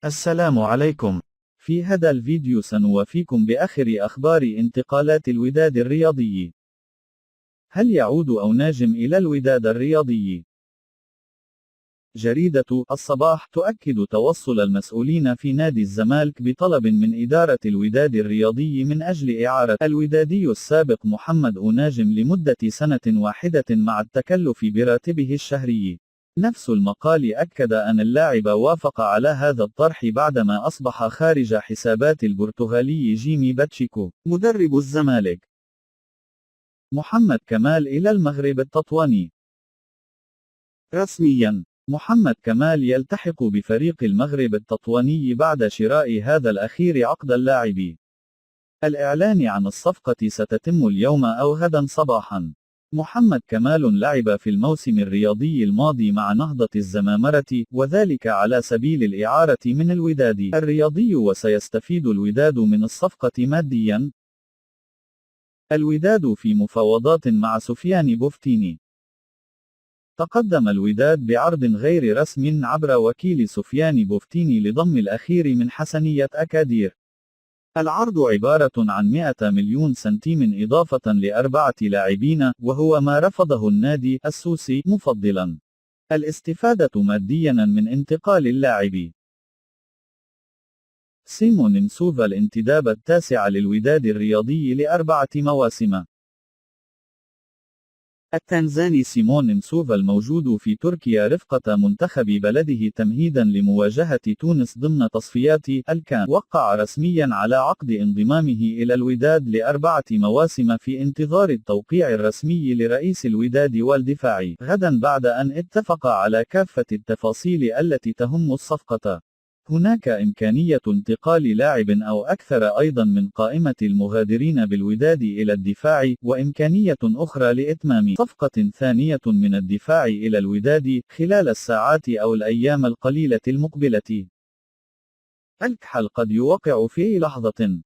السلام عليكم. في هذا الفيديو سنوافيكم بآخر أخبار انتقالات الوداد الرياضي. هل يعود أوناجم إلى الوداد الرياضي؟ جريدة الصباح تؤكد توصل المسؤولين في نادي الزمالك بطلب من إدارة الوداد الرياضي من أجل إعارة الودادي السابق محمد أوناجم لمدة سنة واحدة مع التكلف براتبه الشهري. نفس المقال أكد أن اللاعب وافق على هذا الطرح بعدما أصبح خارج حسابات البرتغالي جيمي باتشيكو مدرب الزمالك. محمد كمال إلى المغرب التطواني. رسمياً، محمد كمال يلتحق بفريق المغرب التطواني بعد شراء هذا الأخير عقد اللاعب. الإعلان عن الصفقة ستتم اليوم أو غدا صباحاً. محمد كمال لعب في الموسم الرياضي الماضي مع نهضة الزمامرة، وذلك على سبيل الإعارة من الوداد الرياضي، وسيستفيد الوداد من الصفقة مادياً. الوداد في مفاوضات مع سفيان بوفتيني. تقدم الوداد بعرض غير رسم عبر وكيل سفيان بوفتيني لضم الأخير من حسنية أكادير. العرض عبارة عن 100 مليون سنتيم إضافة ل4 لاعبين، وهو ما رفضه النادي السوسي مفضلا الاستفادة ماديا من انتقال اللاعب. سيمون مسوفا الانتداب التاسع للوداد الرياضي ل4 مواسم. التنزاني سيمون مسوفا الموجود في تركيا رفقة منتخب بلده تمهيدا لمواجهة تونس ضمن تصفيات الكان، وقع رسميا على عقد انضمامه إلى الوداد ل4 مواسم في انتظار التوقيع الرسمي لرئيس الوداد والدفاع غدا، بعد أن اتفق على كافة التفاصيل التي تهم الصفقة. هناك إمكانية انتقال لاعب أو أكثر أيضا من قائمة المغادرين بالوداد إلى الدفاع، وإمكانية أخرى لإتمام صفقة ثانية من الدفاع إلى الوداد خلال الساعات أو الأيام القليلة المقبلة. الكحل قد يوقع في لحظة.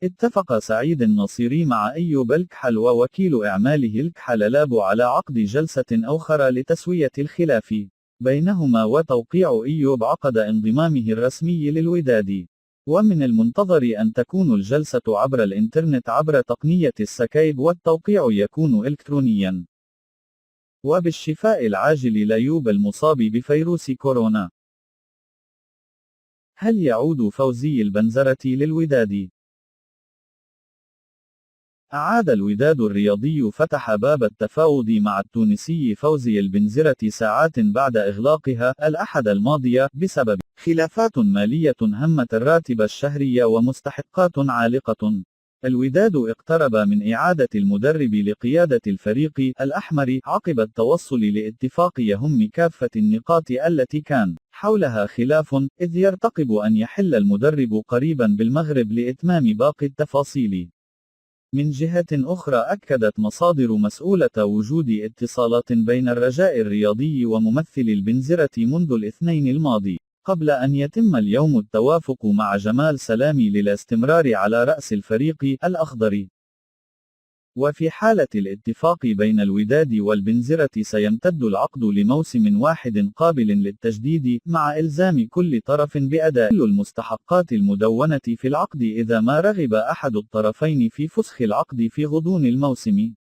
اتفق سعيد النصيري مع أيوب الكحل ووكيل أعماله الكحل لاب على عقد جلسة أخرى لتسوية الخلاف بينهما وتوقيع أيوب عقد انضمامه الرسمي للوداد. ومن المنتظر أن تكون الجلسة عبر الإنترنت عبر تقنية السكايب، والتوقيع يكون إلكترونيا. وبالشفاء العاجل لأيوب المصاب بفيروس كورونا. هل يعود فوزي البنزرة للوداد؟ أعاد الوداد الرياضي فتح باب التفاوض مع التونسي فوزي البنزرة ساعات بعد إغلاقها الأحد الماضي بسبب خلافات مالية همت الراتب الشهري ومستحقات عالقة. الوداد اقترب من إعادة المدرب لقيادة الفريق الأحمر عقب التوصل لاتفاق يهم كافة النقاط التي كان حولها خلاف، إذ يرتقب أن يحل المدرب قريبا بالمغرب لإتمام باقي التفاصيل. من جهة أخرى، أكدت مصادر مسؤولة وجود اتصالات بين الرجاء الرياضي وممثل البنزرة منذ الاثنين الماضي، قبل أن يتم اليوم التوافق مع جمال سلامي للاستمرار على رأس الفريق الأخضر. وفي حالة الاتفاق بين الوداد والبنزرة سيمتد العقد لموسم واحد قابل للتجديد، مع إلزام كل طرف بأداء كل المستحقات المدونة في العقد إذا ما رغب أحد الطرفين في فسخ العقد في غضون الموسم.